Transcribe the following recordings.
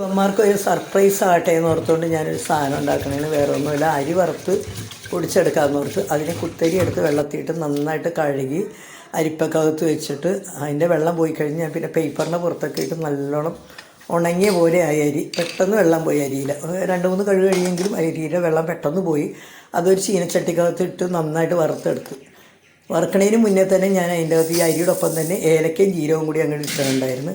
അമ്മമാർക്ക് ഒരു സർപ്രൈസ് ആകട്ടെ എന്ന് ഓർത്തുകൊണ്ട് ഞാനൊരു സാധനം ഉണ്ടാക്കണേന് വേറെ ഒന്നുമില്ല. അരി വറുത്ത് പൊടിച്ചെടുക്കാമെന്ന് ഓർത്ത് അതിന് കുത്തരി എടുത്ത് വെള്ളത്തിയിട്ട് നന്നായിട്ട് കഴുകി അരിപ്പക്കകത്ത് വെച്ചിട്ട് അതിൻ്റെ വെള്ളം പോയി കഴിഞ്ഞ് ഞാൻ പിന്നെ പേപ്പറിൻ്റെ പുറത്തൊക്കെ ഇട്ട് നല്ലോണം ഉണങ്ങിയ പോലെ ആയി അരി. പെട്ടെന്ന് വെള്ളം പോയി അരിയിൽ. 2-3 കഴുകി കഴിയുമെങ്കിലും അരിയിലെ വെള്ളം പെട്ടെന്ന് പോയി. അതൊരു ചീനച്ചട്ടിക്കകത്ത് ഇട്ട് നന്നായിട്ട് വറുത്തെടുത്ത്. വറുക്കണതിന് മുന്നേ തന്നെ ഞാൻ അതിൻ്റെ അകത്ത് ഈ അരിയുടെ ഒപ്പം തന്നെ ഏലക്കയും ജീരകവും കൂടി അങ്ങോട്ട് ഇട്ടിട്ടുണ്ടായിരുന്നു.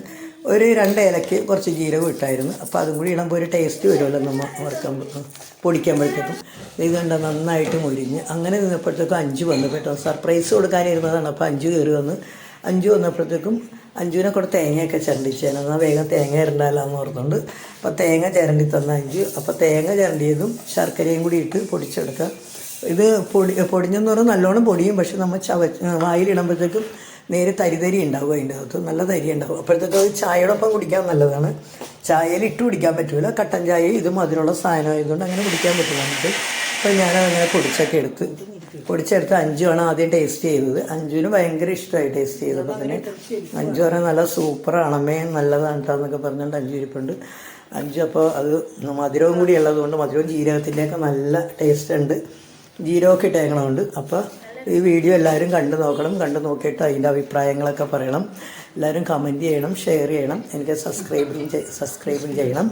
ഒരു 2 ഏലയ്ക്ക് കുറച്ച് ജീരകം ഇട്ടായിരുന്നു. അപ്പോൾ അതും കൂടി ഇടുമ്പോൾ ഒരു ടേസ്റ്റ് വരുമല്ലോ നമ്മൾ പൊടിക്കുമ്പോഴത്തേക്കും. ഇത് കണ്ട നന്നായിട്ട് മുരിഞ്ഞ് അങ്ങനെ നിന്നപ്പോഴത്തേക്കും 5 വന്നു. പെട്ടെന്ന് സർപ്രൈസ് കൊടുക്കാനിരുന്നതാണ്. അപ്പോൾ 5 കയറി വന്ന്. 5 വന്നപ്പോഴത്തേക്കും 5-നെ കൂടെ തേങ്ങയൊക്കെ ചിരണ്ടിച്ചേനെ. എന്നാൽ വേഗം തേങ്ങ ഇരണ്ടാലാന്ന് ഓർത്തുകൊണ്ട് അപ്പോൾ തേങ്ങ ചിരണ്ടി തന്ന 5. അപ്പോൾ തേങ്ങ ചിരണ്ടിയതും ശർക്കരയും കൂടി ഇട്ട് പൊടിച്ചെടുക്കുക. ഇത് പൊടിഞ്ഞെന്ന് പറഞ്ഞാൽ നല്ലോണം പൊടിയും. പക്ഷെ നമ്മൾ വായിലിടുമ്പോഴത്തേക്കും നേരെ തരി ഉണ്ടാവും. അതിൻ്റെ അകത്ത് നല്ല തരി ഉണ്ടാവും. അപ്പോഴത്തേക്കും അത് ചായയോടൊപ്പം കുടിക്കാൻ നല്ലതാണ്. ചായയിൽ ഇട്ട് കുടിക്കാൻ പറ്റില്ല. കട്ടൻ ചായ ഇത് മധുരമുള്ള സാധനമായതുകൊണ്ട് അങ്ങനെ കുടിക്കാൻ പറ്റില്ല നമുക്ക്. അപ്പോൾ ഞാനങ്ങനെ പൊടിച്ചെടുത്ത് 5 ആദ്യം ടേസ്റ്റ് ചെയ്തത്. 5-ന് ഭയങ്കര ഇഷ്ടമായി ടേസ്റ്റ് ചെയ്തപ്പോൾ തന്നെ. 5 പറഞ്ഞാൽ നല്ല സൂപ്പറാണമ്മേ, നല്ലതാണ് കേട്ടോ പറഞ്ഞുകൊണ്ട് 5 ഇരിപ്പുണ്ട്. 5 അപ്പോൾ അത് മധുരവും കൂടി ഉള്ളതുകൊണ്ട് മധുരവും ജീരകത്തിൻ്റെയൊക്കെ നല്ല ടേസ്റ്റ് ഉണ്ട്. ജീരകമൊക്കെ ഇട്ടേക്കണമുണ്ട്. അപ്പോൾ ഈ വീഡിയോ എല്ലാവരും കണ്ടു നോക്കണം. കണ്ടു നോക്കിയിട്ട് അതിൻ്റെ അഭിപ്രായങ്ങളൊക്കെ പറയണം. എല്ലാവരും കമൻറ്റ് ചെയ്യണം, ഷെയർ ചെയ്യണം. എനിക്ക് സബ്സ്ക്രൈബും ചെയ്യണം.